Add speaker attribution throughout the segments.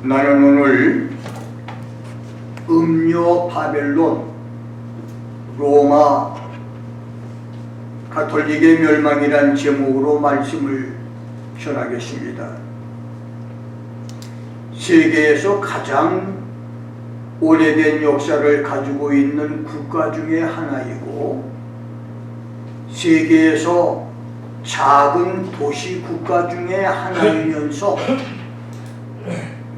Speaker 1: 나는 오늘 음료 바벨론 로마 가톨릭의 멸망이란 제목으로 말씀을 전하겠습니다. 세계에서 가장 오래된 역사를 가지고 있는 국가 중에 하나이고 세계에서 작은 도시 국가 중에 하나이면서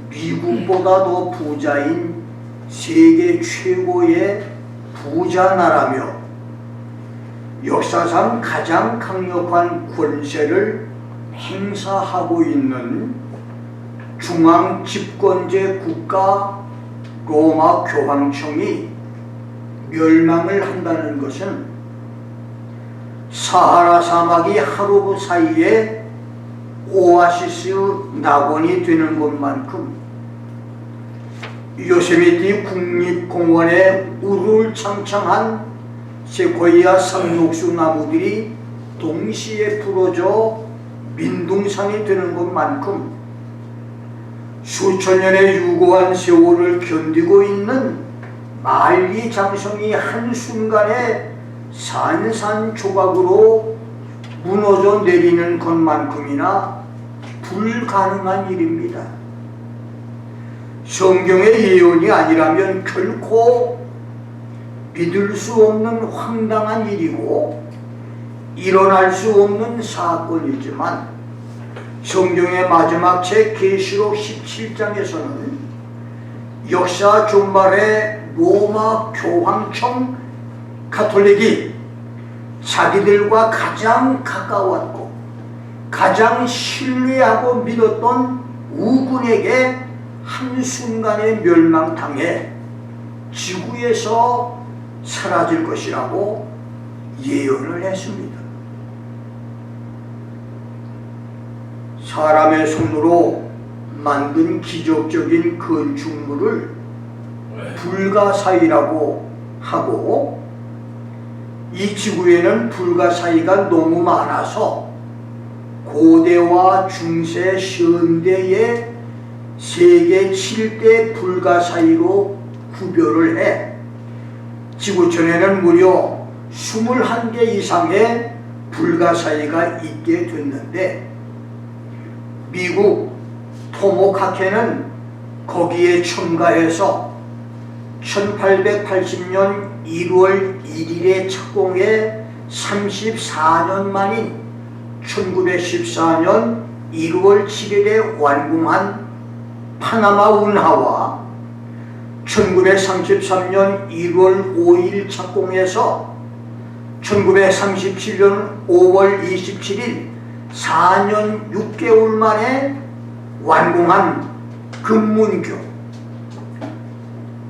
Speaker 1: 미국보다 더 부자인 세계 최고의 부자 나라며 역사상 가장 강력한 권세를 행사하고 있는 중앙 집권제 국가 로마 교황청이 멸망을 한다는 것은 사하라 사막이 하루 사이에 오아시스 낙원이 되는 것만큼 요세미티 국립공원에 우르창창한 세코이아 상록수 나무들이 동시에 부러져 민둥산이 되는 것만큼 수천 년의 유고한 세월을 견디고 있는 만리장성이 한순간에 산산조각으로 무너져 내리는 것만큼이나 불가능한 일입니다. 성경의 예언이 아니라면 결코 믿을 수 없는 황당한 일이고 일어날 수 없는 사건이지만 성경의 마지막 책 계시록 17장에서는 역사 종말의 로마 교황청 가톨릭이 자기들과 가장 가까웠고 가장 신뢰하고 믿었던 우군에게 한순간에 멸망당해 지구에서 사라질 것이라고 예언을 했습니다. 사람의 손으로 만든 기적적인 건축물을 불가사의라고 하고 이 지구에는 불가사의가 너무 많아서 고대와 중세, 현대의 세계 7대 불가사의로 구별을 해 지구촌에는 무려 21개 이상의 불가사의가 있게 됐는데 미국 토모카케는 거기에 첨가해서 1880년 1월 1일에 착공해 34년 만인 1914년 1월 7일에 완공한 파나마 운하와 1933년 1월 5일 착공해서 1937년 5월 27일 4년 6개월 만에 완공한 금문교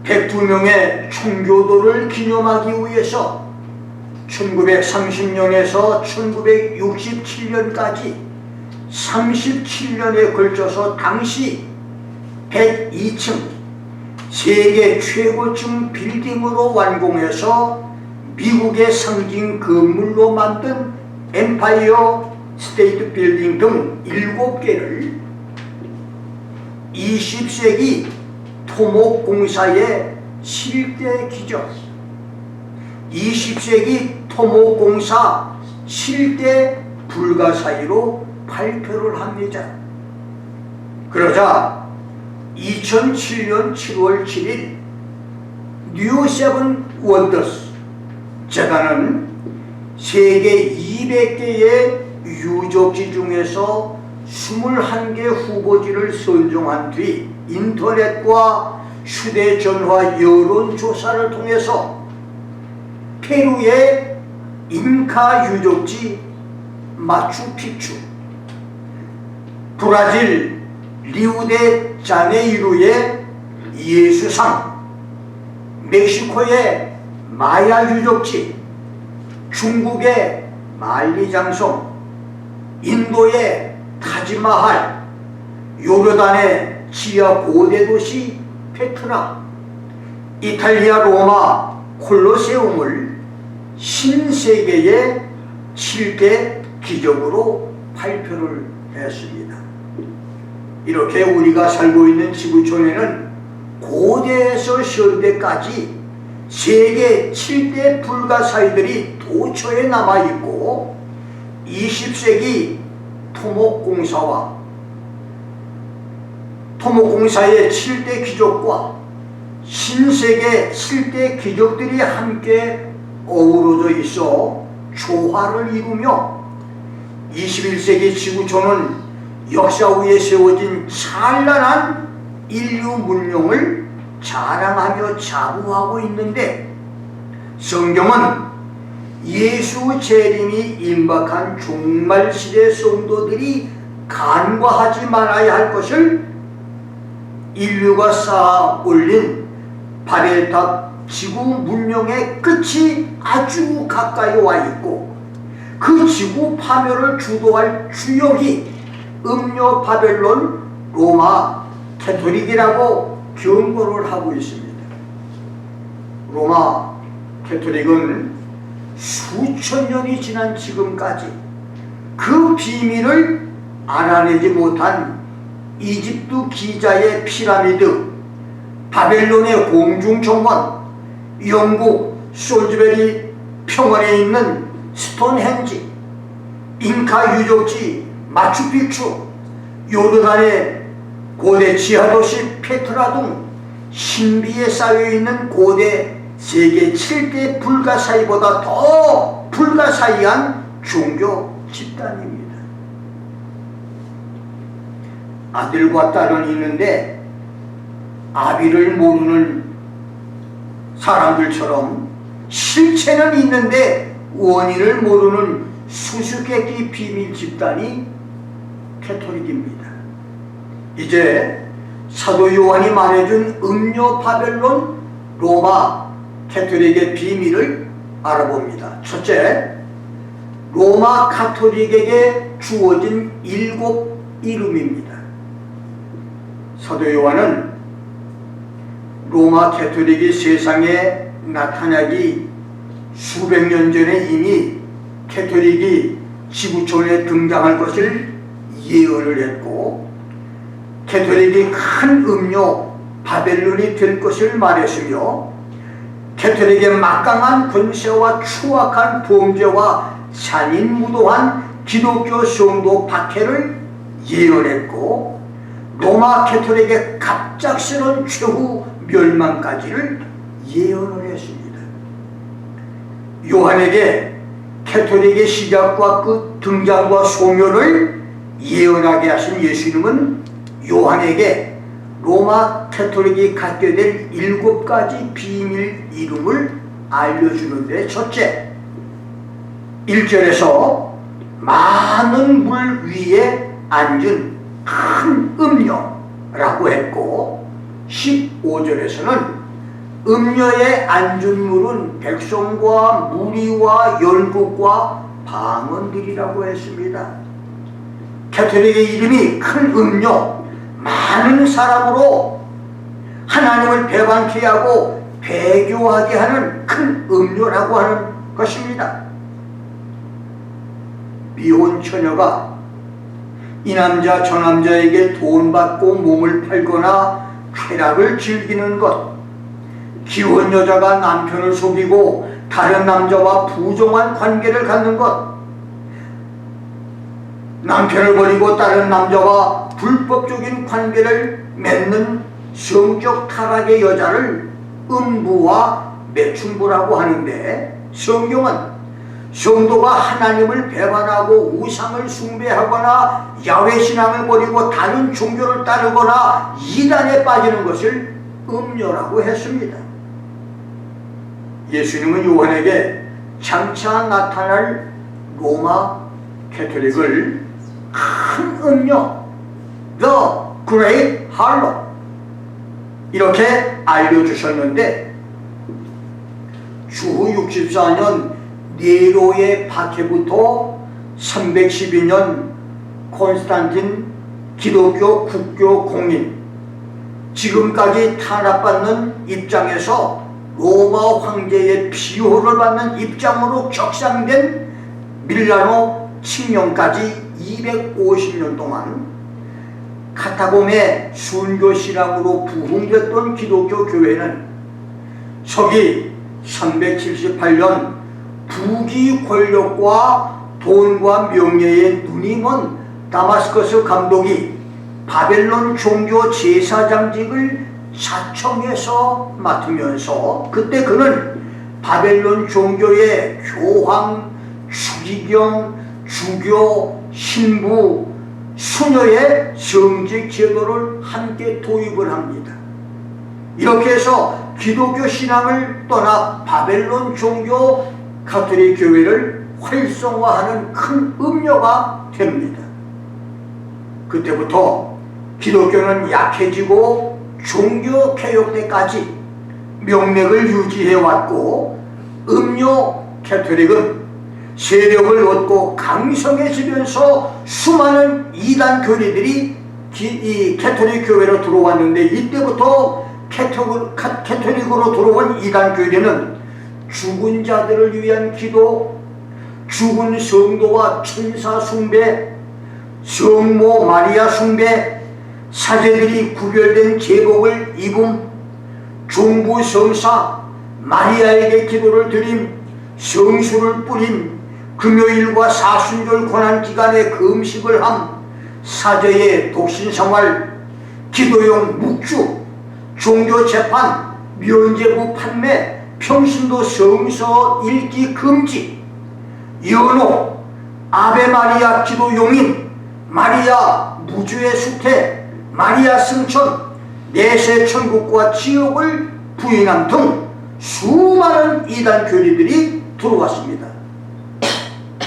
Speaker 1: 102명의 총교도를 기념하기 위해서 1930년에서 1967년까지 37년에 걸쳐서 당시 102층 세계 최고층 빌딩으로 완공해서 미국의 상징 건물로 만든 엠파이어 스테이트 빌딩 등 7개를 20세기 토목공사의 실대 기적 20세기 토목공사 실대 불가사의로 발표를 합니다. 그러자 2007년 7월 7일 뉴 세븐 원더스 재단은 세계 200개의 유적지 중에서 21개 후보지를 선정한 뒤 인터넷과 휴대전화 여론조사를 통해서 페루의 잉카 유적지 마추픽추, 브라질 리우데자네이루의 예수상, 멕시코의 마야 유적지, 중국의 만리장성, 인도의 타지마할, 요르단의 지하 고대 도시 페트라, 이탈리아 로마 콜로세움을 신세계의 7대 기적으로 발표를 했습니다. 이렇게 우리가 살고 있는 지구촌에는 고대에서 현대까지 세계 7대 불가사의들이 도처에 남아있고 20세기 토목공사의 7대 귀족과 신세계 7대 귀족들이 함께 어우러져 있어 조화를 이루며 21세기 지구촌은 역사 위에 세워진 찬란한 인류 문명을 자랑하며 자부하고 있는데, 성경은 예수 재림이 임박한 종말시대 성도들이 간과하지 말아야 할 것을 인류가 쌓아 올린 바벨탑 지구 문명의 끝이 아주 가까이 와 있고, 그 지구 파멸을 주도할 주역이 음녀 바벨론 로마 캐토릭이라고 경고를 하고 있습니다. 로마 캐토릭은 수천 년이 지난 지금까지 그 비밀을 알아내지 못한 이집트 기자의 피라미드, 바벨론의 공중정원, 영국 솔즈베리 평원에 있는 스톤헨지, 잉카 유적지 마추픽추, 요르단의 고대 지하도시 페트라 등 신비에 쌓여있는 고대 세계 7대 불가사의보다 더 불가사의한 종교 집단입니다. 아들과 딸은 있는데 아비를 모르는 사람들처럼 실체는 있는데 원인을 모르는 수수께끼 비밀 집단이 캐토릭입니다. 이제 사도 요한이 말해준 음녀 바벨론 로마 캐토릭의 비밀을 알아봅니다. 첫째, 로마 카톨릭에게 주어진 7 이름입니다. 사도 요한은 로마 캐토릭이 세상에 나타나기 수백 년 전에 이미 캐토릭이 지구촌에 등장할 것을 예언을 했고, 캐토릭이 큰 음료 바벨론이 될 것을 말했으며, 캐토릭의 막강한 권세와 추악한 범죄와 잔인무도한 기독교 성도 박해를 예언했고, 로마 캐토릭의 갑작스러운 최후 멸망까지를 예언을 했습니다. 요한에게 캐토릭의 시작과 끝, 등장과 소멸을 예언하게 하신 예수님은 요한에게 로마 캐토릭이 갖게 될 7가지 비밀 이름을 알려주는데, 첫째, 1절에서 많은 물 위에 앉은 큰 음녀라고 했고, 15절에서는 음녀에 앉은 물은 백성과 무리와 열국과 방언들이라고 했습니다. 캐토릭의 이름이 큰 음녀, 많은 사람으로 하나님을 배반케 하고 배교하게 하는 큰 음료라고 하는 것입니다. 미혼 처녀가 이 남자 저 남자에게 돈 받고 몸을 팔거나 쾌락을 즐기는 것, 기혼 여자가 남편을 속이고 다른 남자와 부정한 관계를 갖는 것, 남편을 버리고 다른 남자와 불법적인 관계를 맺는 성적 타락의 여자를 음부와 매춘부라고 하는데, 성경은 성도가 하나님을 배반하고 우상을 숭배하거나 야훼신앙을 버리고 다른 종교를 따르거나 이단에 빠지는 것을 음녀라고 했습니다. 예수님은 요한에게 장차 나타날 로마 캐토릭을 큰 음녀, The Great Harlot, 이렇게 알려주셨는데, 주후 64년 네로의 박해부터 312년 콘스탄틴 기독교 국교 공인, 지금까지 탄압받는 입장에서 로마 황제의 비호를 받는 입장으로 카타콤의 순교신앙으로 부흥됐던 기독교 교회는 서기 378년 부귀 권력과 돈과 명예에 눈이 먼 다마스커스 감독이 바벨론 종교 제사장직을 사청에서 맡으면서 그때 그는 바벨론 종교의 교황, 추기경, 주교, 신부, 수녀의 성직 제도를 함께 도입을 합니다. 이렇게 해서 기독교 신앙을 떠나 바벨론 종교 가톨릭 교회를 활성화하는 큰 음료가 됩니다. 그때부터 기독교는 약해지고 종교 개혁 때까지 명맥을 유지해왔고 음료 가톨릭은 세력을 얻고 강성해지면서 수많은 이단 교리들이 이 가톨릭 교회로 들어왔는데 이때부터 가톨릭으로 들어온 이단 교리는 죽은 자들을 위한 기도, 죽은 성도와 천사 숭배, 성모 마리아 숭배, 사제들이 구별된 제복을 입음, 종부 성사, 마리아에게 기도를 드림, 성수를 뿌림, 금요일과 사순절 고난기간에 금식을 함, 사제의 독신생활, 기도용 묵주, 종교재판, 면죄부 판매, 평신도 성서 읽기 금지, 연호, 아베마리아 기도용인, 마리아 무주의 수태, 마리아 승천, 내세 천국과 지옥을 부인함 등 수많은 이단 교리들이 들어왔습니다.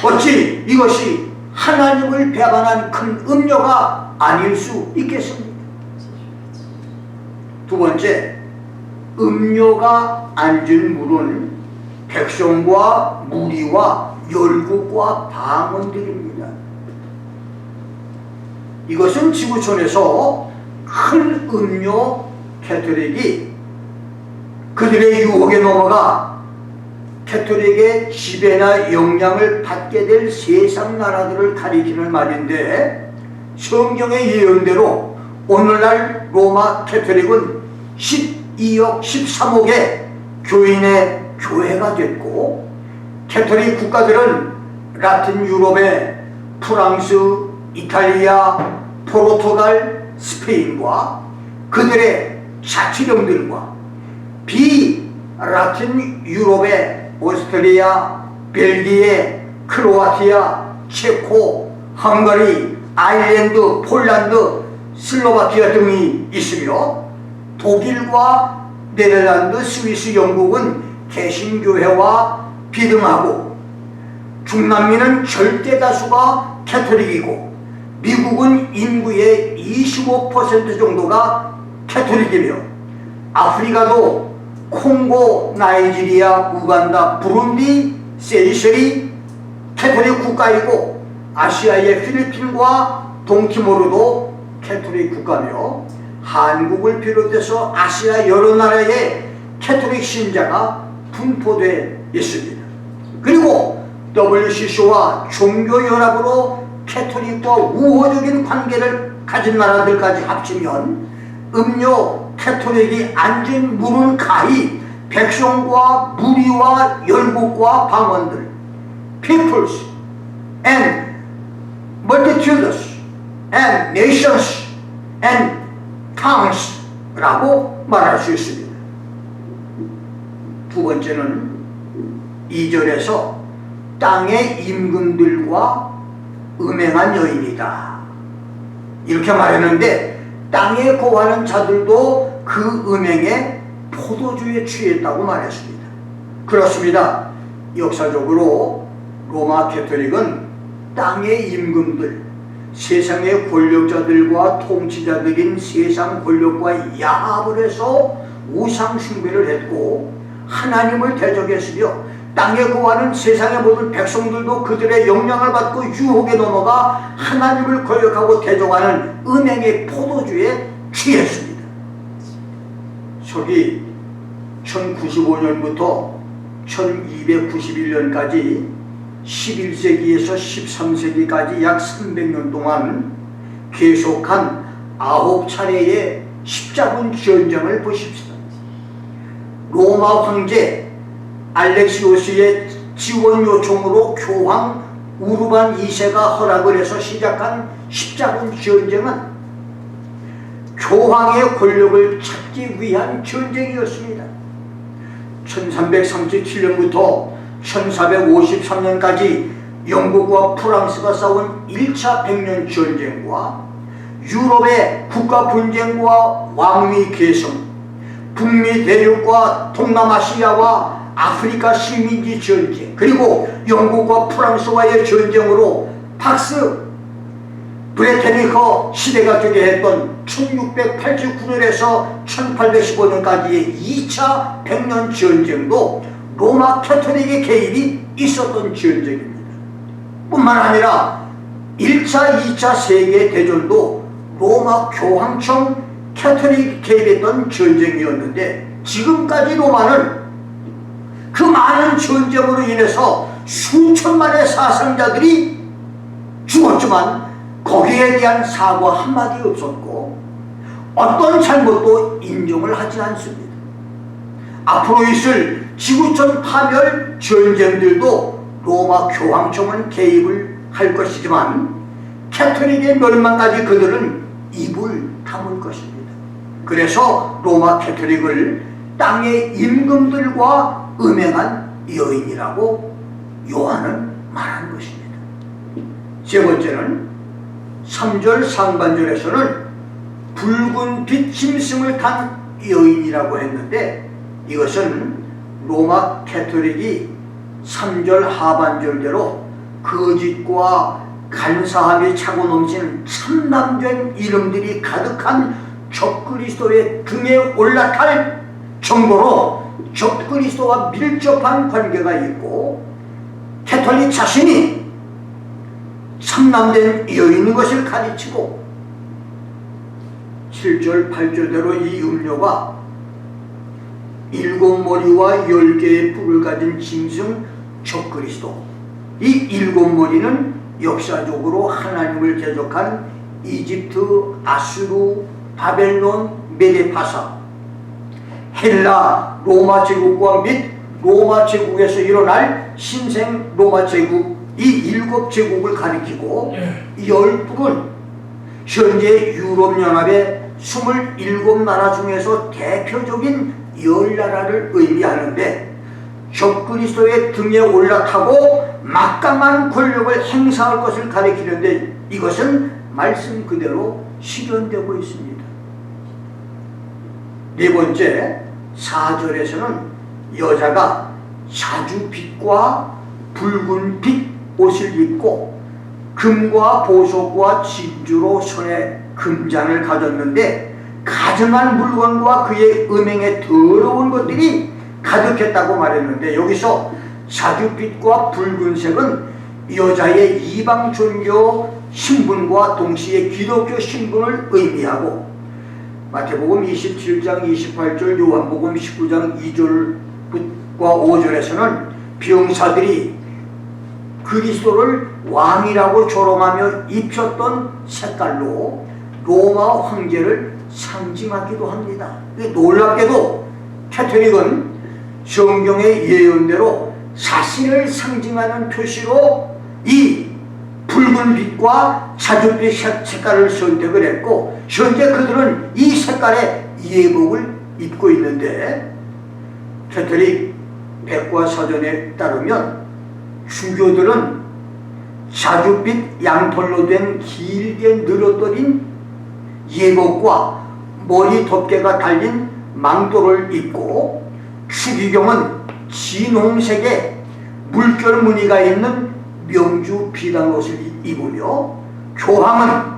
Speaker 1: 어찌 이것이 하나님을 배반한 큰 음료가 아닐 수 있겠습니까? 두 번째, 음료가 앉은 물은 백성과 무리와 열국과 방언들입니다. 이것은 지구촌에서 큰 음료 가톨릭이 그들의 유혹에 넘어가 가톨릭의 지배나 영향을 받게 될 세상 나라들을 가리키는 말인데, 성경의 예언대로 오늘날 로마 가톨릭은 12억 13억의 교인의 교회가 됐고, 가톨릭 국가들은 라틴 유럽의 프랑스, 이탈리아, 포르투갈, 스페인과 그들의 자치령들과 비라틴 유럽의 오스트리아, 벨기에, 크로아티아, 체코, 헝가리, 아일랜드, 폴란드, 슬로바키아 등이 있으며, 독일과 네덜란드, 스위스, 영국은 개신교회와 비등하고, 중남미는 절대 다수가 가톨릭이고, 미국은 인구의 25% 정도가 가톨릭이며, 아프리카도 콩고, 나이지리아, 우간다, 부룬디, 세이셸이 가톨릭 국가이고, 아시아의 필리핀과 동티모르도 가톨릭 국가며, 한국을 비롯해서 아시아 여러 나라에 가톨릭 신자가 분포되어 있습니다. 그리고 WCC와 종교연합으로 가톨릭과 우호적인 관계를 가진 나라들까지 합치면 음료 가톨릭이 앉은 물은 가히 백성과 무리와 열국과 방언들, peoples and multitudes and nations and tongues 라고 말할 수 있습니다. 두 번째는 2절에서 땅의 임금들과 음행한 여인이다 이렇게 말했는데, 땅에 거하는 자들도 그 음행에 포도주에 취했다고 말했습니다. 그렇습니다. 역사적으로 로마 가톨릭은 땅의 임금들, 세상의 권력자들과 통치자들인 세상 권력과 야합을 해서 우상 숭배를 했고 하나님을 대적했으며, 땅에 거하는 세상의 모든 백성들도 그들의 영향을 받고 유혹에 넘어가 하나님을 거역하고 대적하는 음행의 포도주에 취했습니다. 서기 1095년부터 1291년까지 11세기에서 13세기까지 약 300년 동안 계속한 9차례의 십자군 전쟁을 보십시다. 로마 황제 알렉시오스의 지원 요청으로 교황 우르반 2세가 허락을 해서 시작한 십자군 전쟁은 교황의 권력을 찾기 위한 전쟁이었습니다. 1337년부터 1453년까지 영국과 프랑스가 싸운 1차 백년 전쟁과 유럽의 국가 분쟁과 왕위 계승, 북미 대륙과 동남아시아와 아프리카 식민지 전쟁, 그리고 영국과 프랑스와의 전쟁으로 팍스 브레테니커 시대가 되게 했던 1689년에서 1815년까지의 2차 백년 전쟁도 로마 캐토릭의 개입이 있었던 전쟁입니다. 뿐만 아니라 1차, 2차 세계대전도 로마 교황청 캐토릭이 개입했던 전쟁이었는데, 지금까지 로마는 그 많은 전쟁으로 인해서 수천만의 사상자들이 죽었지만 거기에 대한 사과 한마디 없었고 어떤 잘못도 인정을 하지 않습니다. 앞으로 있을 지구촌 파멸 전쟁들도 로마 교황청은 개입을 할 것이지만 캐토릭의 멸망까지 그들은 입을 다물 것입니다. 그래서 로마 캐토릭을 땅의 임금들과 음행한 여인이라고 요한은 말한 것입니다. 세 번째는 3절 상반절에서는 붉은 빛 짐승을 탄 여인이라고 했는데, 이것은 로마 캐토릭이 3절 하반절대로 거짓과 간사함이 차고 넘치는 참남된 이름들이 가득한 적그리스도의 등에 올라탈 정도로 적그리스도와 밀접한 관계가 있고, 캐톨릭 자신이 참남된 여인인 것을 가르치고, 7절 8절대로 이 음료가 7머리와 10개의 뿔을 가진 짐승 적그리스도, 이 7머리는 역사적으로 하나님을 대적한 이집트, 아수르, 바벨론, 메데파사, 헬라, 로마 제국과 및 로마 제국에서 일어날 신생 로마 제국, 이 7제국을 가리키고, 10뿔은 현재 유럽연합의 27나라 중에서 대표적인 10나라를 의미하는데, 적그리스도의 등에 올라타고 막강한 권력을 행사할 것을 가리키는데, 이것은 말씀 그대로 실현되고 있습니다. 네 번째, 4절에서는 여자가 자주빛과 붉은 빛 옷을 입고 금과 보석과 진주로 손에 금잔을 가졌는데, 가증한 물건과 그의 음행에 더러운 것들이 가득했다고 말했는데, 여기서 자주빛과 붉은색은 여자의 이방 종교 신분과 동시에 기독교 신분을 의미하고, 마태복음 27장 28절, 요한복음 19장 2절과 5절에서는 병사들이 그리스도를 왕이라고 조롱하며 입혔던 색깔로 로마 황제를 상징하기도 합니다. 놀랍게도 캐토릭은 성경의 예언대로 자신을 상징하는 표시로 이 붉은 빛과 자주빛 색깔을 선택을 했고, 현재 그들은 이 색깔의 예복을 입고 있는데, 캐토릭 백과사전에 따르면 주교들은 자주빛 양털로 된 길게 늘어뜨린 예복과 머리 덮개가 달린 망토를 입고, 추기경은 진홍색의 물결 무늬가 있는 명주 비단 옷을 입으며, 교황은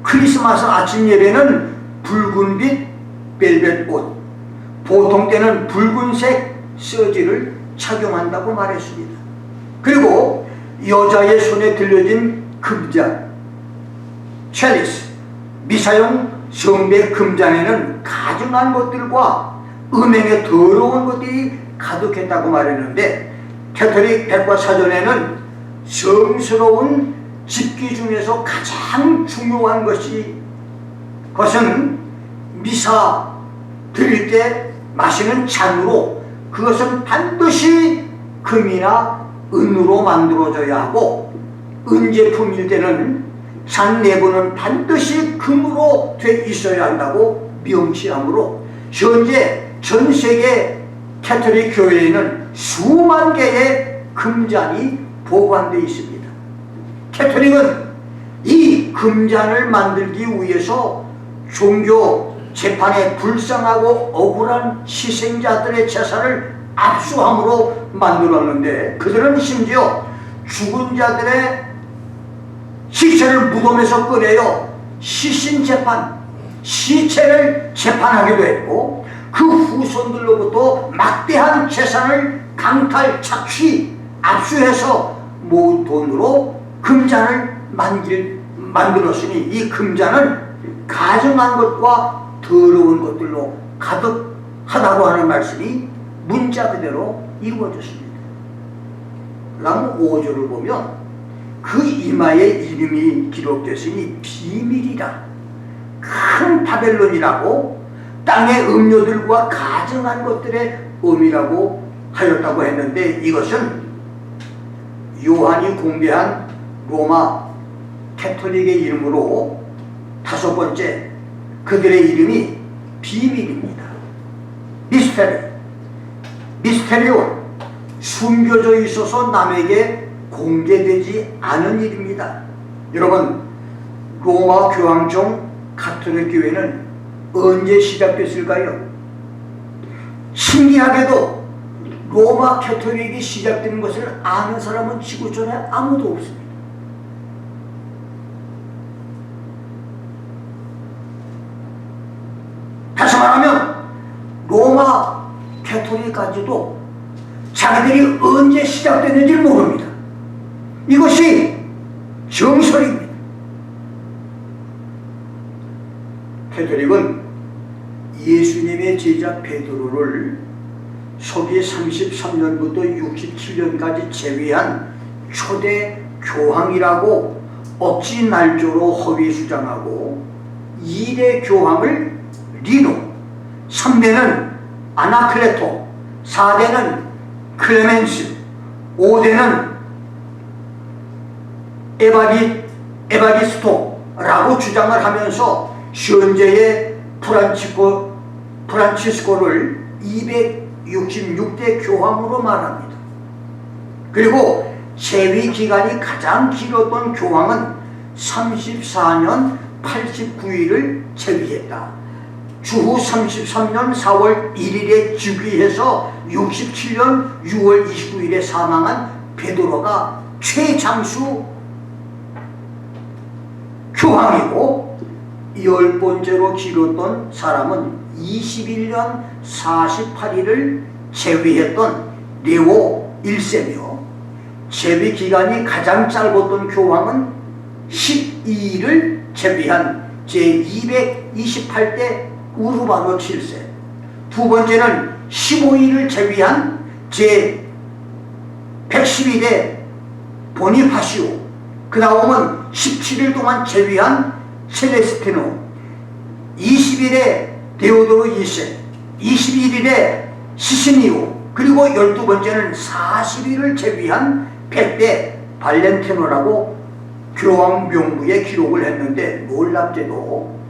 Speaker 1: 크리스마스 아침 예배는 붉은빛 벨벳 옷, 보통 때는 붉은색 서지를 착용한다고 말했습니다. 그리고 여자의 손에 들려진 금잔, 첼리스, 미사용 성배 금잔에는 가증한 것들과 음행에 더러운 것들이 가득했다고 말했는데, 캐토릭 백과사전에는 성스러운 집기 중에서 가장 중요한 것은 미사 드릴 때 마시는 잔으로 그것은 반드시 금이나 은으로 만들어져야 하고, 은제품일 때는 잔 내부는 반드시 금으로 돼 있어야 한다고 명시하므로 현재 전 세계 캐톨릭 교회에는 수만 개의 금잔이 보관되어 있습니다. 캐톨릭은 이 금잔을 만들기 위해서 종교 재판에 불쌍하고 억울한 희생자들의 재산을 압수함으로 만들었는데, 그들은 심지어 죽은 자들의 시체를 무덤에서 꺼내어 시신재판, 시체를 재판하기도 했고, 그 후손들로부터 막대한 재산을 강탈, 착취, 압수해서 모은 돈으로 금잔을 만들었으니 이 금잔은 가증한 것과 더러운 것들로 가득하다고 하는 말씀이 문자 그대로 이루어졌습니다. 그 다음 5절을 보면 그 이마에 이름이 기록됐으니 비밀이라, 큰 바벨론이라고, 땅의 음료들과 가증한 것들의 음이라고 하였다고 했는데, 이것은 요한이 공개한 로마 캐톨릭의 이름으로 5번째, 그들의 이름이 비밀입니다. 미스테리온, 숨겨져 있어서 남에게 공개되지 않은 일입니다. 여러분, 로마 교황청 가톨릭 교회는 언제 시작됐을까요? 신기하게도 로마 캐톨릭이 시작된 것을 아는 사람은 지구촌에 아무도 없습니다. 다시 말하면 로마 캐톨릭까지도 자기들이 언제 시작됐는지 모릅니다. 이것이 정설입니다. 캐톨릭은 예수님의 제자 베드로를 서기 33년부터 67년까지 제위한 초대 교황이라고 억지 날조로 허위 수장하고, 2대 교황을 리노, 3대는 아나클레토, 4대는 클레멘스, 5대는 에바리스토라고 주장을 하면서 현재의 프란치스코를 266대 교황으로 말합니다. 그리고 재위 기간이 가장 길었던 교황은 34년 89일을 재위했다. 주후 33년 4월 1일에 즉위해서 67년 6월 29일에 사망한 베드로가 최장수 교황이고, 10번째로 길었던 사람은 21년 48일을 재위했던 레오 1세며, 재위 기간이 가장 짧았던 교황은 12일을 재위한 제228대 우르바노 7세, 두 번째는 15일을 재위한 제112대 보니파시오, 그 다음은 17일 동안 재위한 셀레스티노, 20일에 데오도로 2세, 21일에 시시니오, 그리고 12번째는 40일을 재위한 100대 발렌티노라고 교황 명부에 기록을 했는데, 놀랍게도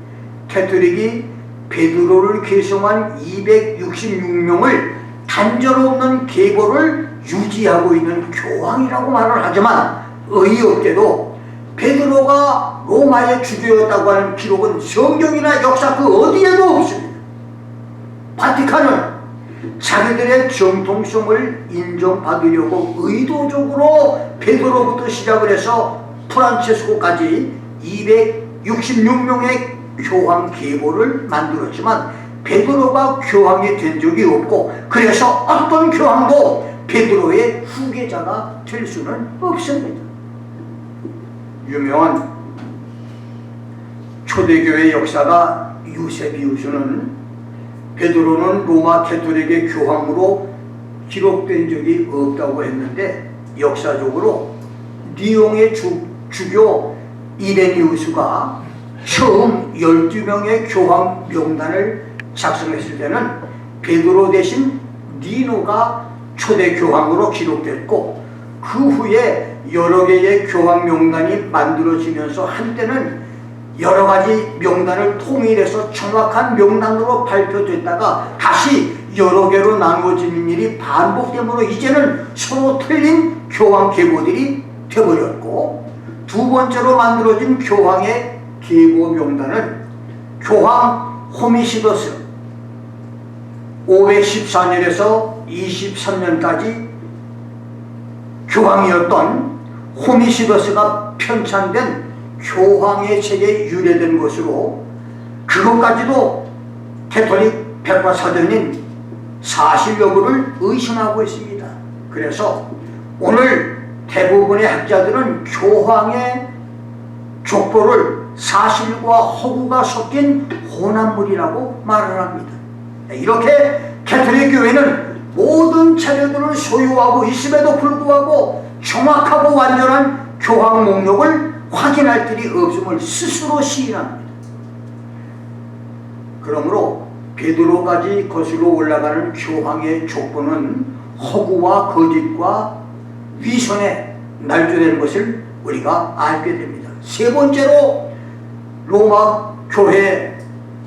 Speaker 1: 캐톨릭이 베드로를 계승한 266명을 단절없는 계보를 유지하고 있는 교황이라고 말을 하지만, 어이없게도 베드로가 로마의 주교였다고 하는 기록은 성경이나 역사 그 어디에도 없습니다. 바티칸은 자기들의 정통성을 인정받으려고 의도적으로 베드로부터 시작을 해서 프란체스코까지 266명의 교황 계보를 만들었지만, 베드로가 교황이 된 적이 없고, 그래서 어떤 교황도 베드로의 후계자가 될 수는 없습니다. 유명한 초대교회 역사가 유세비우스는 베드로는 로마 캐톨릭의 교황으로 기록된 적이 없다고 했는데, 역사적으로 리옹의 주교 이레니우스가 처음 12명의 교황 명단을 작성했을 때는 베드로 대신 니노가 초대 교황으로 기록됐고, 그 후에 여러 개의 교황 명단이 만들어지면서 한때는 여러 가지 명단을 통일해서 정확한 명단으로 발표됐다가 다시 여러 개로 나누어지는 일이 반복되므로 이제는 서로 틀린 교황 계보들이 되어버렸고, 두 번째로 만들어진 교황의 계보 명단은 교황 호미시더스 514년에서 23년까지 교황이었던 호미시더스가 편찬된 교황의 책에 유래된 것으로, 그것까지도 캐톨릭 백과사전인 사실 여부를 의심하고 있습니다. 그래서 오늘 대부분의 학자들은 교황의 족보를 사실과 허구가 섞인 혼합물이라고 말을 합니다. 이렇게 캐톨릭 교회는 모든 자료들을 소유하고 있음에도 불구하고 정확하고 완전한 교황 목록을 확인할 길이 없음을 스스로 시인합니다. 그러므로 베드로까지 거슬러 올라가는 교황의 족보는 허구와 거짓과 위선에 날조된 것을 우리가 알게 됩니다. 세 번째로 로마 교회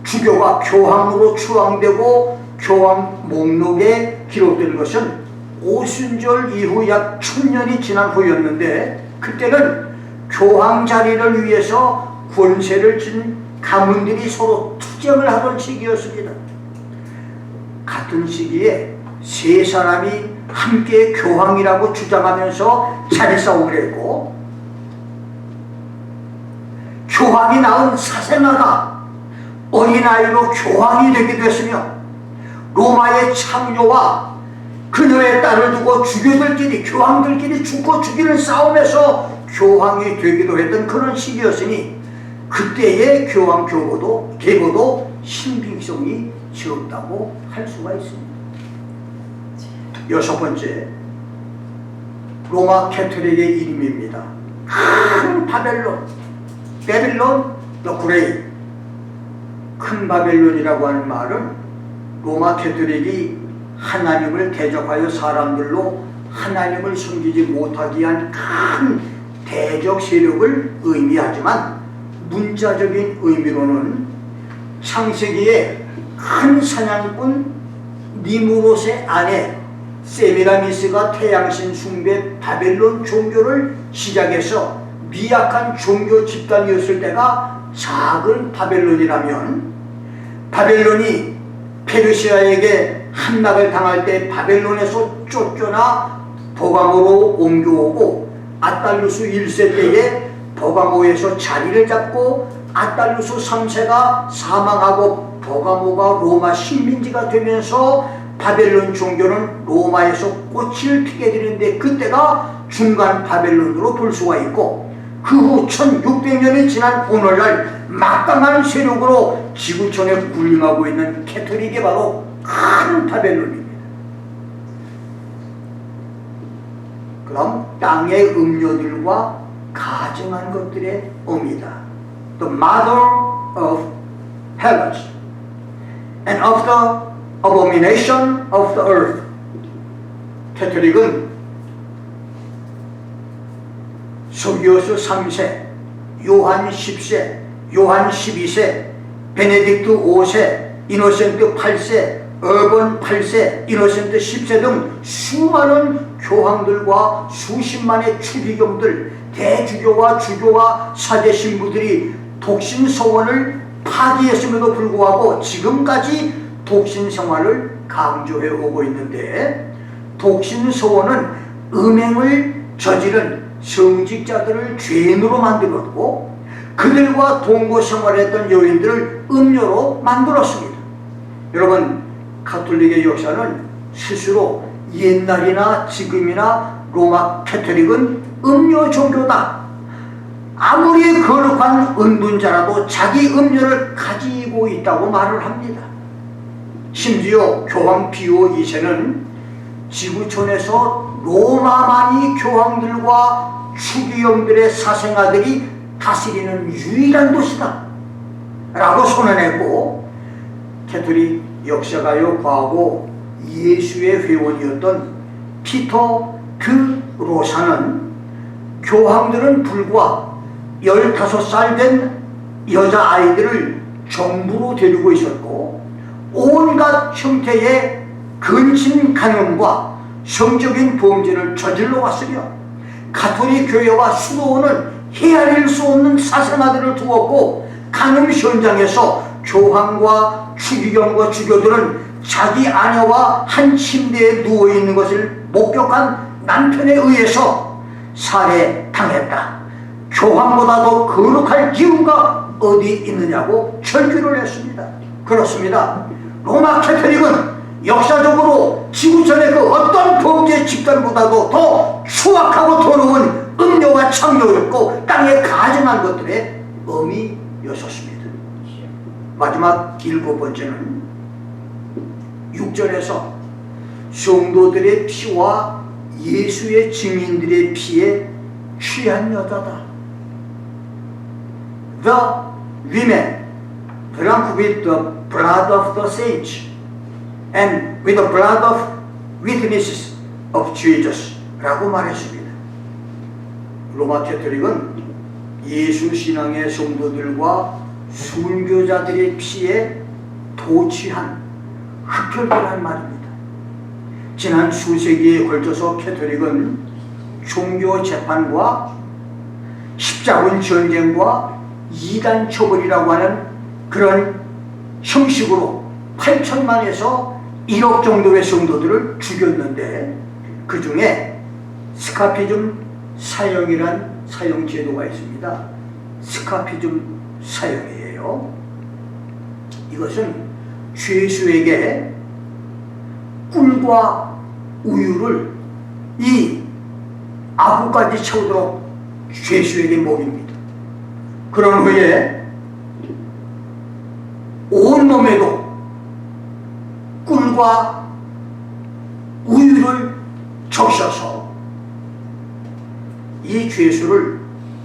Speaker 1: 주교가 교황으로 추앙되고 교황 목록에 기록된 것은 오순절 이후 약 1000년이 지난 후였는데, 그때는 교황 자리를 위해서 권세를 쥔 가문들이 서로 투쟁을 하던 시기였습니다. 같은 시기에 세 사람이 함께 교황이라고 주장하면서 자리 싸움을 했고, 교황이 낳은 사생아가 어린아이로 교황이 되기도 했으며, 로마의 창조와 그녀의 딸을 두고 주교들끼리, 교황들끼리 죽고 죽이는 싸움에서 교황이 되기도 했던 그런 시기였으니 그때의 교황 계보도 신빙성이 적다고 할 수가 있습니다. 여섯 번째, 로마 캐톨릭의 이름입니다. 큰 바벨론, 베빌론 더 그레이. 큰 바벨론이라고 하는 말은 로마 캐톨릭이 하나님을 대적하여 사람들로 하나님을 섬기지 못하게 한 큰 대적 세력을 의미하지만, 문자적인 의미로는 창세기에 큰 사냥꾼 니무롯의 아내 세미라미스가 태양신 숭배 바벨론 종교를 시작해서 미약한 종교 집단이었을 때가 작은 바벨론이라면, 바벨론이 페르시아에게 함락을 당할 때 바벨론에서 쫓겨나 버가모로 옮겨오고, 아달루스 1세 때에 버가모에서 자리를 잡고 아달루스 3세가 사망하고 버가모가 로마 식민지가 되면서 바벨론 종교는 로마에서 꽃을 피게 되는데, 그때가 중간 바벨론으로 볼 수가 있고, 그 후 1600년이 지난 오늘날 막강한 세력으로 지구촌에 군림하고 있는 캐톨릭이 바로 큰 바벨론입니다. 그럼 땅의 음료들과 가증한 것들의 어미다. The mother of hells and of the abomination of the earth. 캐톨릭은 소기오스 3세, 요한 10세, 요한 12세, 베네딕트 5세, 이노센트 8세, 어번 8세, 이노센트 10세 등 수많은 교황들과 수십만의 추기경들, 대주교와 주교와 사제 신부들이 독신 서원을 파기했음에도 불구하고 지금까지 독신 생활을 강조해 오고 있는데, 독신 서원은 음행을 저지른 성직자들을 죄인으로 만들었고, 그들과 동거 생활했던 여인들을 음료로 만들었습니다. 여러분, 가톨릭의 역사는 스스로 옛날이나 지금이나 로마 캐톨릭은 음료 종교다, 아무리 거룩한 은둔자라도 자기 음료를 가지고 있다고 말을 합니다. 심지어 교황 피오 2세는 지구촌에서 로마만이 교황들과 추기경들의 사생아들이 다스리는 유일한 도시다 라고 선언했고, 캐톨릭 역사가요 과거 예수의 회원이었던 피터 드 로사는 교황들은 불과 15살 된 여자아이들을 정부로 데리고 있었고, 온갖 형태의 근친 간음과 성적인 범죄를 저질러 왔으며, 가톨릭 교회와 수도원은 헤아릴 수 없는 사생아들을 두었고, 간음 현장에서 교황과 추기경과 주교들은 자기 아내와 한 침대에 누워있는 것을 목격한 남편에 의해서 살해당했다. 교황보다 더 거룩할 이유가 어디 있느냐고 절규를 했습니다. 그렇습니다. 로마 캐톨릭은 역사적으로 지구촌의 그 어떤 범죄 집단보다도 더 추악하고 더러운 음료와 창녀였고 땅에 가증한 것들의 어미였었습니다. 마지막 7번째는 6절에서 성도들의 피와 예수의 증인들의 피에 취한 여자다. The women drunk with the blood of the saints and with the blood of witnesses of Jesus 라고 말했습니다. 로마 캐톨릭은 예수 신앙의 성도들과 순교자들의 피에 도취한 흡혈귀란 말입니다. 지난 수세기에 걸쳐서 캐톨릭은 종교 재판과 십자군 전쟁과 이단 처벌이라고 하는 그런 형식으로 8천만에서 1억 정도의 성도들을 죽였는데, 그 중에 스카피즘 사형이란 사형 제도가 있습니다. 스카피즘 사형이에요. 이것은 죄수에게 꿀과 우유를 이 아구까지 채우도록 죄수에게 먹입니다. 그런 후에 온몸에도 꿀과 우유를 적셔서 이 죄수를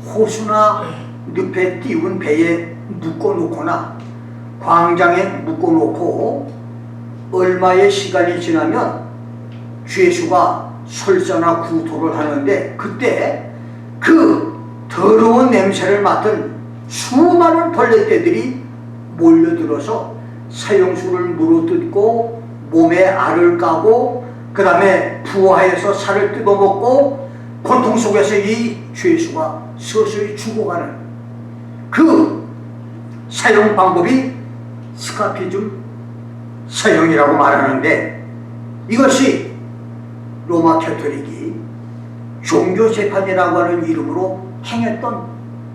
Speaker 1: 호수나 늪에 띄운 배에 묶어놓거나 광장에 묶어놓고 얼마의 시간이 지나면 죄수가 설사나 구토를 하는데, 그때 그 더러운 냄새를 맡은 수많은 벌레떼들이 몰려들어서 사형수를 물어뜯고 몸에 알을 까고 그 다음에 부화해서 살을 뜯어먹고 고통 속에서 이 죄수가 서서히 죽어가는 그 사형 방법이 스카피즘 사형이라고 말하는데, 이것이 로마 캐톨릭이 종교재판이라고 하는 이름으로 행했던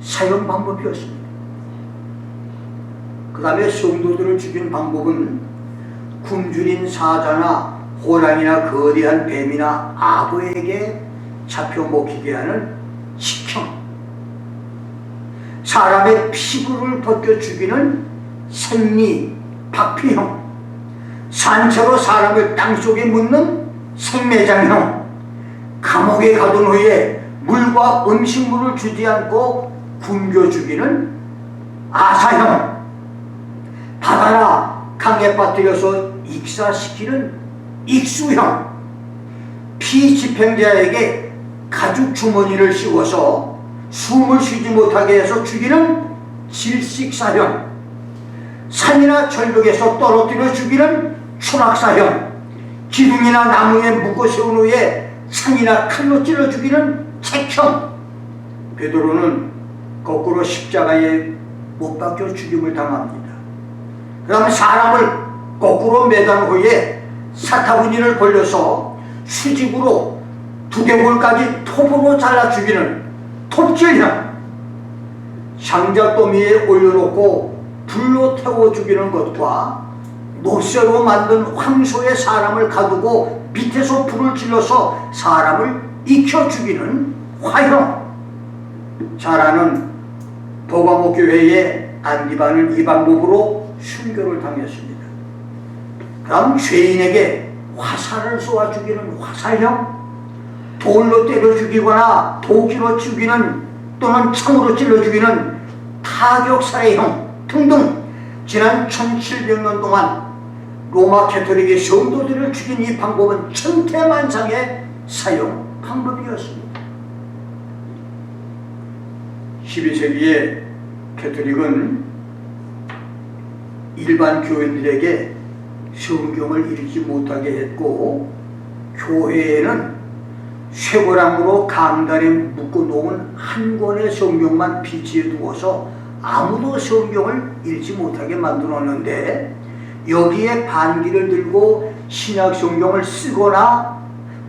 Speaker 1: 사형 방법이었습니다. 그 다음에 성도들을 죽인 방법은 굶주린 사자나 호랑이나 거대한 뱀이나 악어에게 잡혀 먹히게 하는 식형, 사람의 피부를 벗겨 죽이는 생리 박피형, 산채로 사람을 땅속에 묻는 생매장형, 감옥에 가둔 후에 물과 음식물을 주지 않고 굶겨 죽이는 아사형, 바다나 강에 빠뜨려서 익사시키는 익수형, 피집행자에게 가죽 주머니를 씌워서 숨을 쉬지 못하게 해서 죽이는 질식사형, 산이나 절벽에서 떨어뜨려 죽이는 추락사형, 기둥이나 나무에 묶어 세운 후에 창이나 칼로 찔러 죽이는 책형. 베드로는 거꾸로 십자가에 못 박혀 죽임을 당합니다. 그 다음에 사람을 거꾸로 매단 후에 사타구니를 벌려서 수직으로 두개골까지 톱으로 잘라 죽이는 톱질형, 장작더미에 올려놓고 불로 태워 죽이는 것과 노쇠로 만든 황소에 사람을 가두고 밑에서 불을 질러서 사람을 익혀 죽이는 화형. 자라는 버가모 교회의 안디바는 이 방법으로 순교를 당했습니다. 다음 죄인에게 화살을 쏘아 죽이는 화살형, 돌로 때려 죽이거나 도끼로 죽이는 또는 창으로 찔러 죽이는 타격살해형 등등 지난 1700년 동안 로마 캐토릭의 성도들을 죽인 이 방법은 천태만상의 사용 방법이었습니다. 12세기에 캐토릭은 일반 교인들에게 성경을 읽지 못하게 했고, 교회에는 쇠고랑으로 강단에 묶어놓은 한 권의 성경만 비치해 두어서 아무도 성경을 읽지 못하게 만들었는데, 여기에 반기를 들고 신약 성경을 쓰거나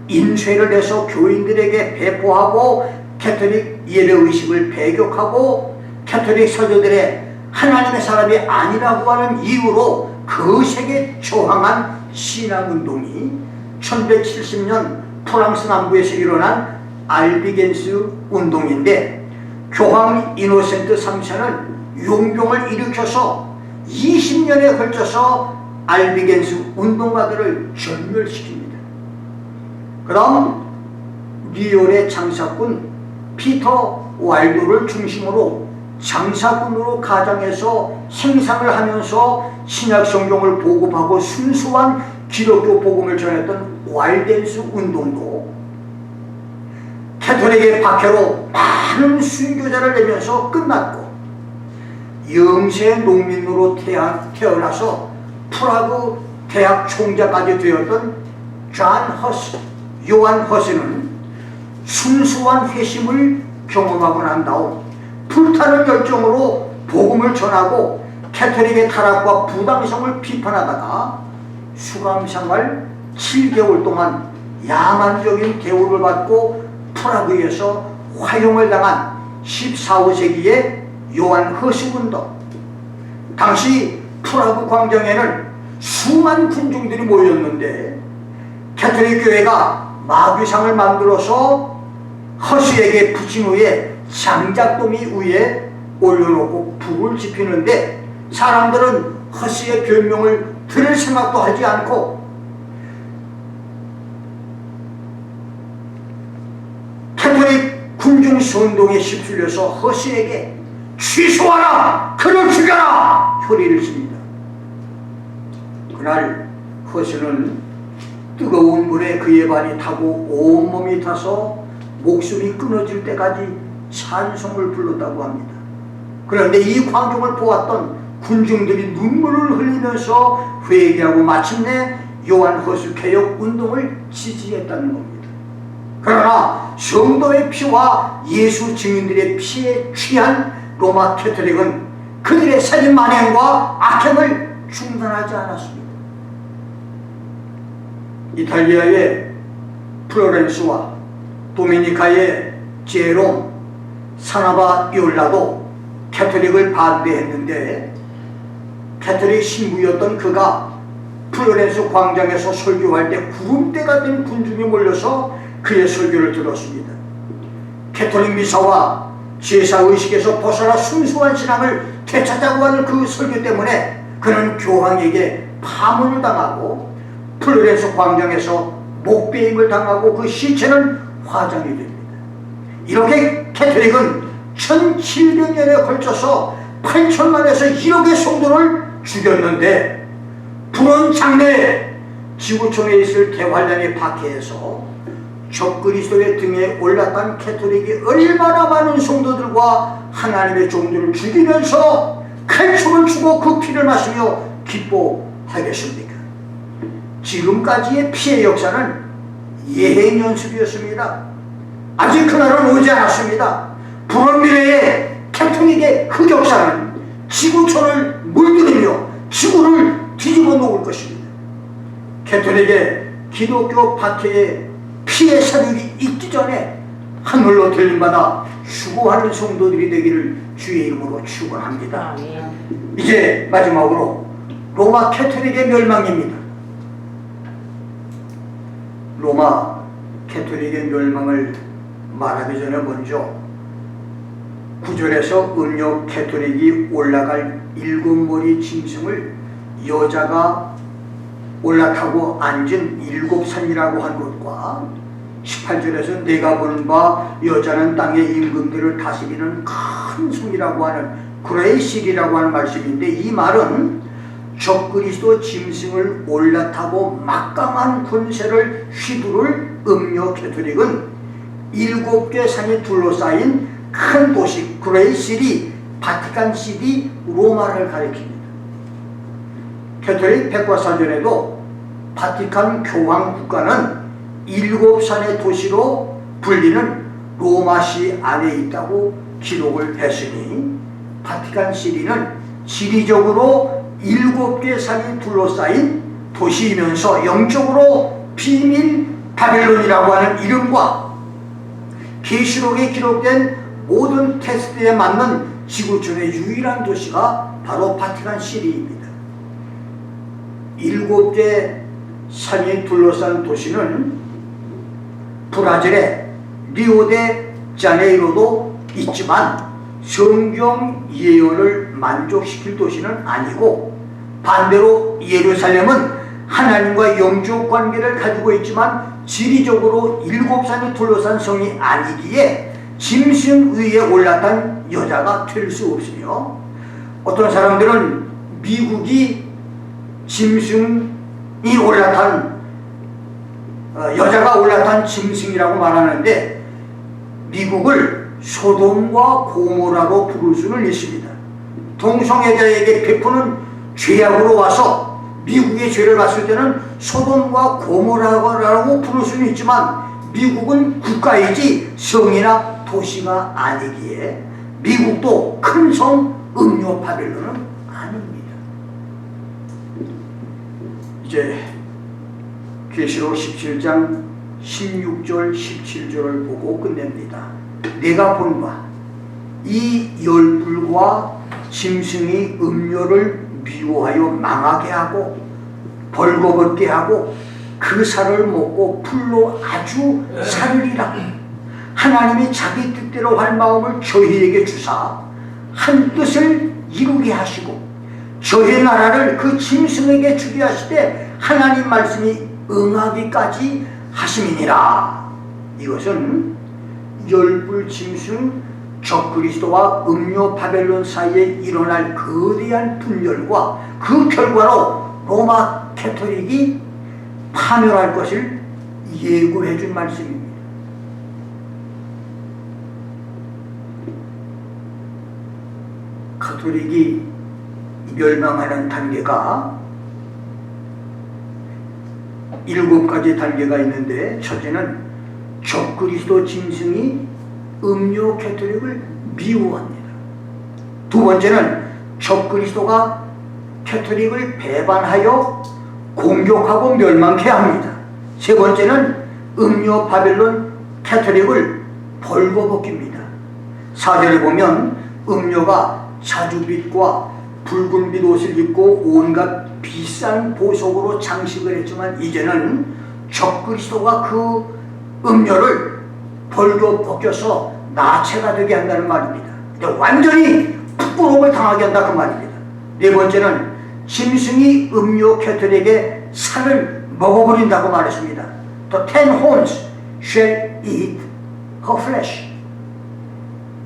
Speaker 1: 인쇄를 해서 교인들에게 배포하고 캐토릭 예배의식을 배격하고 캐토릭 설교들의 하나님의 사람이 아니라고 하는 이유로 거세게 저항한 신앙운동이 1170년 프랑스 남부에서 일어난 알비겐스 운동인데, 교황 이노센트 3세는 용병을 일으켜서 20년에 걸쳐서 알비겐스 운동가들을 전멸시킵니다. 그다음 리온의 장사꾼 피터 와일도를 중심으로 장사꾼으로 가장해서 생산을 하면서 신약 성경을 보급하고 순수한 기독교 복음을 전했던 와일덴스 운동도 캐토릭의 박해로 많은 순교자를 내면서 끝났고, 영세 농민으로 태어나서 프라그 대학 총장까지 되었던 요한 허스는 순수한 회심을 경험하고 난 다음 불타는 열정으로 복음을 전하고 캐토릭의 타락과 부당성을 비판하다가 수감생활 7개월 동안 야만적인 대우를 받고 프라그에서 화형을 당한 14, 15세기의 요한 허스 운동. 당시 프라그 광장에는 수만 군중들이 모였는데 캐토릭 교회가 마귀상을 만들어서 허스에게 붙인 후에 장작더미 위에 올려놓고 불을 지피는데, 사람들은 허스의 변명을 들을 생각도 하지 않고 캐토릭 군중선동에 휩쓸려서 허스에게 취소하라! 그를 죽여라! 소리를 칩니다. 그날 허스는 뜨거운 물에 그의 발이 타고 온몸이 타서 목숨이 끊어질 때까지 찬송을 불렀다고 합니다. 그런데 이 광경을 보았던 군중들이 눈물을 흘리면서 회개하고 마침내 요한 허스 개혁 운동을 지지했다는 겁니다. 그러나 성도의 피와 예수 증인들의 피에 취한 로마 캐토릭은 그들의 살인 만행과 악행을 중단하지 않았습니다. 이탈리아의 플로렌스와 도미니카의 제롬, 사나바 이올라도 캐토릭을 반대했는데, 캐토릭 신부였던 그가 플로렌스 광장에서 설교할 때 구름대가 된 군중이 몰려서 그의 설교를 들었습니다. 캐토릭 미사와 제사의식에서 벗어나 순수한 신앙을 되찾자고 하는 그 설교 때문에 그는 교황에게 파문을 당하고 플로렌스 광장에서 목베임을 당하고 그 시체는 화장이 됩니다. 이렇게 캐토릭은 1700년에 걸쳐서 8천만에서 1억의 성도를 죽였는데, 불온 장래에 지구촌에 있을 대환란의 박해에서 적그리스도의 등에 올랐던 캐토릭이 얼마나 많은 성도들과 하나님의 종들을 죽이면서 칼춤을 추고 그 피를 마시며 기뻐하겠습니까? 지금까지의 피해 역사는 예행 연습이었습니다. 아직 그날은 오지 않았습니다. 불온 미래의 캐토릭의 흑역사는 지구촌을 물들이며 지구를 뒤집어 놓을 것입니다. 캐토릭의 기독교 박해의 피해 사륙이 있기 전에 하늘로 들림받아 수고하는 성도들이 되기를 주의 이름으로 축원합니다. 이제 마지막으로 로마 캐토릭의 멸망입니다. 로마 캐토릭의 멸망을 말하기 전에 먼저 9절에서 음력 캐토릭이 올라갈 7머리 짐승을 여자가 올라타고 앉은 7산이라고 한 것과 18절에서 내가 보는 바 여자는 땅의 임금들을 다스리는 큰 성이라고 하는 그레이실이라고 하는 말씀인데, 이 말은 적그리스도 짐승을 올라타고 막강한 권세를 휘두를 음료 캐토릭은 7개 산이 둘러싸인 큰 도시 그레이실이 바티칸시티 로마를 가리킵니다. 캐토릭 백과사전에도 바티칸 교황 국가는 7산의 도시로 불리는 로마시 안에 있다고 기록을 했으니, 바티칸시티는 지리적으로 7개 산이 둘러싸인 도시이면서 영적으로 비밀 바벨론이라고 하는 이름과 계시록에 기록된 모든 테스트에 맞는 지구촌의 유일한 도시가 바로 바티칸시티입니다. 7개 산이 둘러싼 도시는 브라질의 리오데자네이로도 있지만 성경 예언을 만족시킬 도시는 아니고, 반대로 예루살렘은 하나님과 영적 관계를 가지고 있지만 지리적으로 7산이 둘러싼 성이 아니기에 짐승 위에 올라탄 여자가 될 수 없으며, 어떤 사람들은 미국이 짐승이 올라탄 여자가 올라탄 짐승이라고 말하는데, 미국을 소돔과 고모라로 부를 수는 있습니다. 동성애자에게 베푸는 죄악으로 와서 미국의 죄를 봤을 때는 소돔과 고모라고 부를 수는 있지만, 미국은 국가이지 성이나 도시가 아니기에 미국도 큰 성 음료 바벨론은 아닙니다. 이제 계시록 17장 16절 17절을 보고 끝냅니다. 내가 본 바 이 열불과 짐승이 음료를 미워하여 망하게 하고 벌거벗게 하고 그 살을 먹고 풀로 아주 살으리라. 하나님이 자기 뜻대로 할 마음을 저희에게 주사 한 뜻을 이루게 하시고 저희 나라를 그 짐승에게 주게 하시되 하나님 말씀이 응하기까지 하심이니라. 이것은 열불 짐승 적그리스도와 음료 바벨론 사이에 일어날 거대한 분열과 그 결과로 로마 캐토릭이 파멸할 것을 예고해 준 말씀입니다. 가톨릭이 멸망하는 단계가 7가지 단계가 있는데, 첫째는 적그리스도 짐승이 음료 캐토릭을 미워합니다. 두 번째는 적그리스도가 캐토릭을 배반하여 공격하고 멸망케 합니다. 세 번째는 음료 바벨론 캐토릭을 벌거벗깁니다. 4절에 보면 음료가 자주빛과 붉은빛 옷을 입고 온갖 비싼 보석으로 장식을 했지만, 이제는 적그리스도가 그 음료를 벌거벗겨서 나체가 되게 한다는 말입니다. 완전히 부끄러움을 당하게 한다 그 말입니다. 네 번째는 짐승이 음료 캐토릭의 살을 먹어버린다고 말했습니다. The 10 horns shall eat her flesh.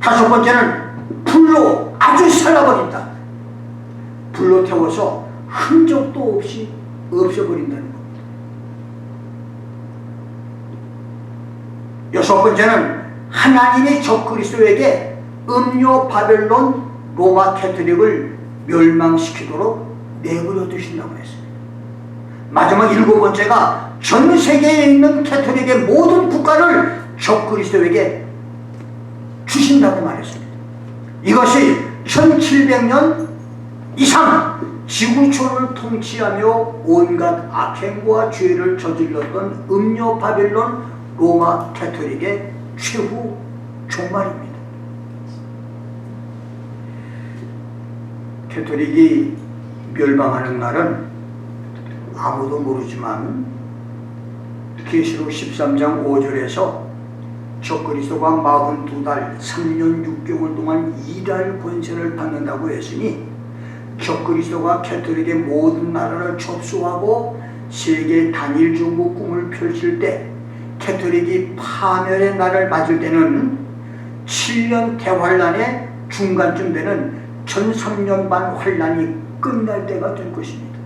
Speaker 1: 다섯 번째는 불로 아주 살라버린다. 불로 태워서 흔적도 없이 없애버린다는 겁니다. 여섯 번째는 하나님의 적그리스도에게 음료 바벨론 로마 캐토릭을 멸망시키도록 내버려 두신다고 했습니다. 마지막 7번째가 전 세계에 있는 캐토릭의 모든 국가를 적그리스도에게 주신다고 말했습니다. 이것이 1700년 이상 지구촌을 통치하며 온갖 악행과 죄를 저질렀던 음료 바벨론 로마 캐토릭의 최후 종말입니다. 캐토릭이 멸망하는 날은 아무도 모르지만 계시록 13장 5절에서 적그리스도가 42달 3년 6개월 동안 일할 권세를 받는다고 했으니, 적그리스도가 캐토릭의 모든 나라를 접수하고 세계 단일 정부 꿈을 펼칠 때 캐톨릭이 파멸의 날을 맞을 때는 7년 대환란의 중간쯤 되는 1003년 반 환란이 끝날 때가 될 것입니다.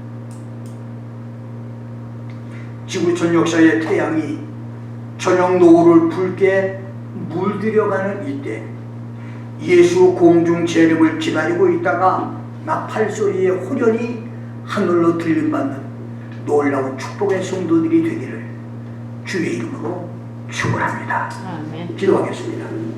Speaker 1: 지구촌 역사의 태양이 저녁 노을을 붉게 물들여가는 이때 예수 공중 재림을 기다리고 있다가 나팔 소리에 호련히 하늘로 들림받는 놀라운 축복의 성도들이 되기를 주의 이름으로 축원합니다.
Speaker 2: 아멘.
Speaker 1: 기도하겠습니다.